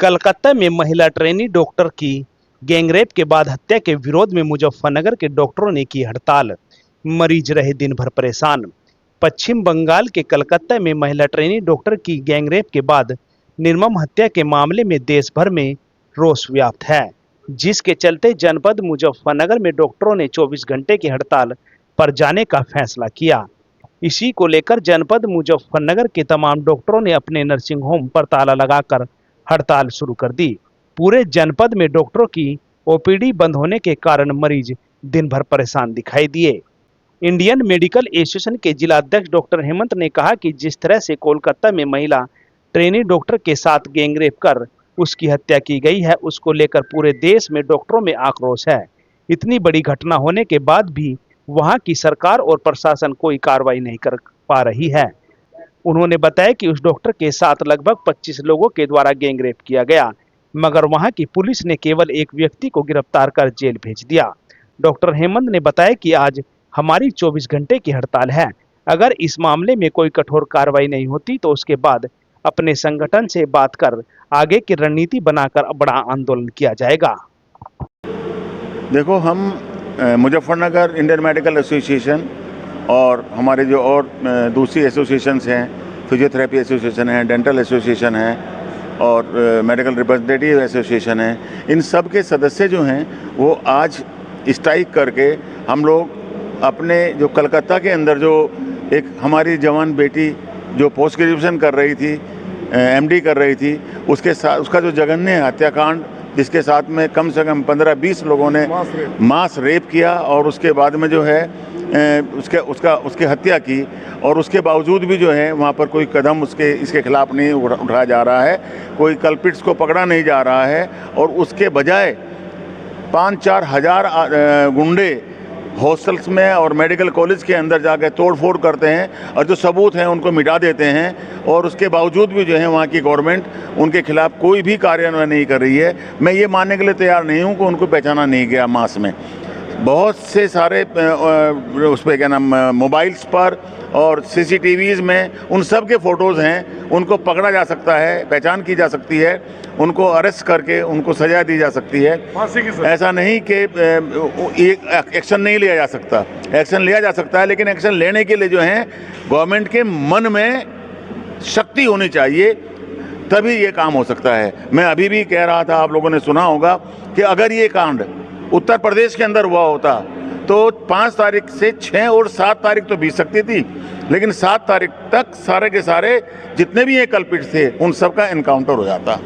कलकत्ता में महिला trainee doctor की गैंगरेप के बाद हत्या के विरोध में मुजफ्फरनगर के डॉक्टरों ने की हड़ताल। मरीज रहे दिन भर परेशान। पश्चिम बंगाल के कलकत्ता में महिला ट्रेनी डॉक्टर की गैंगरेप के बाद निर्मम हत्या के मामले में देश भर में रोष व्याप्त है, जिसके चलते जनपद मुजफ्फरनगर में डॉक्टरों ने 24 घंटे की हड़ताल पर जाने का फैसला किया। इसी को लेकर जनपद मुजफ्फरनगर के तमाम डॉक्टरों ने अपने नर्सिंग होम पर ताला लगाकर हड़ताल शुरू कर दी। पूरे जनपद में डॉक्टरों की ओपीडी बंद होने के कारण मरीज दिन भर परेशान दिखाई दिए। इंडियन मेडिकल एसोसिएशन के जिला अध्यक्ष डॉक्टर हेमंत ने कहा कि जिस तरह से कोलकाता में महिला ट्रेनी डॉक्टर के साथ गैंगरेप कर उसकी हत्या की गई है, उसको लेकर पूरे देश में डॉक्टरों में आक्रोश है। इतनी बड़ी घटना होने के बाद भी वहां की सरकार और प्रशासन कोई कार्रवाई नहीं कर पा रही है। उन्होंने बताया कि उस डॉक्टर के साथ लगभग 25 लोगों के द्वारा गैंगरेप किया गया, मगर वहां की पुलिस ने केवल एक व्यक्ति को गिरफ्तार कर जेल भेज दिया। डॉक्टर हेमंत ने बताया कि आज हमारी 24 घंटे की हड़ताल है। अगर इस मामले में कोई कठोर कार्रवाई नहीं होती तो उसके बाद अपने संगठन से बात कर आगे की रणनीति बनाकर बड़ा आंदोलन किया जाएगा। देखो, हम मुजफ्फरनगर इंडियन मेडिकल एसोसिएशन और हमारे जो और दूसरी एसोसिएशंस हैं, फिजियोथेरेपी एसोसिएशन है, डेंटल एसोसिएशन है और मेडिकल रिप्रेजेंटेटिव एसोसिएशन है, इन सब के सदस्य जो हैं वो आज स्ट्राइक करके हम लोग अपने जो कलकत्ता के अंदर जो एक हमारी जवान बेटी जो पोस्ट ग्रेजुएशन कर रही थी, एमडी कर रही थी, उसके साथ उसका जो जघन्य हत्याकांड जिसके साथ में कम से कम 15-20 लोगों ने मास रेप किया और उसके बाद में जो है उसके हत्या की, और उसके बावजूद भी जो है वहाँ पर कोई कदम इसके खिलाफ नहीं उठाया जा रहा है, कोई कल्पिट्स को पकड़ा नहीं जा रहा है, और उसके बजाय 5-4 हज़ार गुंडे हॉस्टल्स में और मेडिकल कॉलेज के अंदर जाकर तोड़फोड़ करते हैं और जो सबूत हैं उनको मिटा देते हैं, और उसके बावजूद भी जो है वहाँ की गवर्नमेंट उनके खिलाफ कोई भी कार्रवाई नहीं कर रही है। मैं ये मानने के लिए तैयार नहीं हूँ कि उनको पहचाना नहीं गया। मास में बहुत से सारे उस पर क्या नाम मोबाइल्स पर और सीसीटीवीज में उन सब के फ़ोटोज़ हैं, उनको पकड़ा जा सकता है, पहचान की जा सकती है, उनको अरेस्ट करके उनको सजा दी जा सकती है। ऐसा नहीं कि एक्शन नहीं लिया जा सकता, एक्शन लिया जा सकता है, लेकिन एक्शन लेने के लिए जो है गवर्नमेंट के मन में शक्ति होनी चाहिए, तभी ये काम हो सकता है। मैं अभी भी कह रहा था, आप लोगों ने सुना होगा कि अगर ये कांड उत्तर प्रदेश के अंदर हुआ होता तो 5 तारीख से 6 और 7 तारीख तो बीत सकती थी, लेकिन 7 तारीख तक सारे के सारे जितने भी ये कल्पिट थे उन सब का एनकाउंटर हो जाता।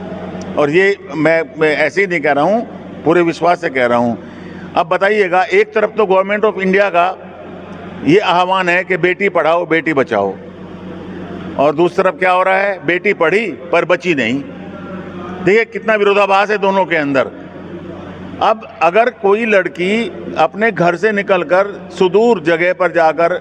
और ये मैं ऐसे ही नहीं कह रहा हूँ, पूरे विश्वास से कह रहा हूँ। अब बताइएगा, एक तरफ तो गवर्नमेंट ऑफ इंडिया का ये आह्वान है कि बेटी पढ़ाओ बेटी बचाओ, और दूसरी तरफ क्या हो रहा है, बेटी पढ़ी पर बची नहीं। देखिए कितना विरोधाभास है दोनों के अंदर। अब अगर कोई लड़की अपने घर से निकलकर सुदूर जगह पर जाकर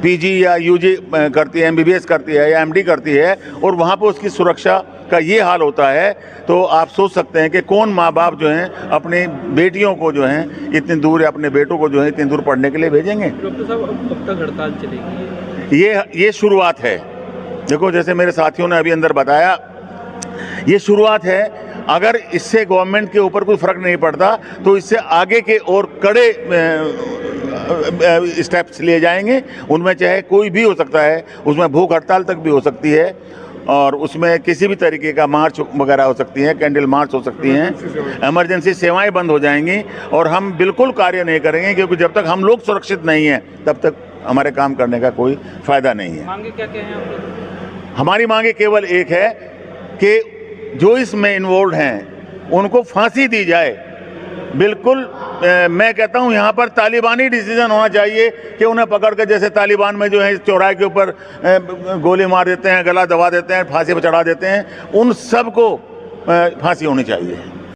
पीजी या यूजी करती है, एमबीबीएस करती है या एमडी करती है, और वहाँ पर उसकी सुरक्षा का ये हाल होता है, तो आप सोच सकते हैं कि कौन माँ बाप जो हैं अपनी बेटियों को जो हैं इतनी दूर, या अपने बेटों को जो है इतनी दूर पढ़ने के लिए भेजेंगे। डॉक्टर साहब, अब तक हड़ताल चलेगी? ये शुरुआत है। देखो, जैसे मेरे साथियों ने अभी अंदर बताया, ये शुरुआत है। अगर इससे गवर्नमेंट के ऊपर कोई फर्क नहीं पड़ता तो इससे आगे के और कड़े स्टेप्स लिए जाएंगे। उनमें चाहे कोई भी हो सकता है, उसमें भूख हड़ताल तक भी हो सकती है, और उसमें किसी भी तरीके का मार्च वगैरह हो सकती है, कैंडल मार्च हो सकती हैं, इमरजेंसी सेवाएं बंद हो जाएंगी, और हम बिल्कुल कार्य नहीं करेंगे, क्योंकि जब तक हम लोग सुरक्षित नहीं हैं तब तक हमारे काम करने का कोई फायदा नहीं है। मांगे क्या क्या हैं आप? हमारी मांगे केवल एक है कि जो इसमें इन्वॉल्व हैं उनको फांसी दी जाए। बिल्कुल मैं कहता हूं यहाँ पर तालिबानी डिसीजन होना चाहिए कि उन्हें पकड़ कर, जैसे तालिबान में जो है चौराहे के ऊपर गोली मार देते हैं, गला दबा देते हैं, फांसी पर चढ़ा देते हैं, उन सब को फांसी होनी चाहिए।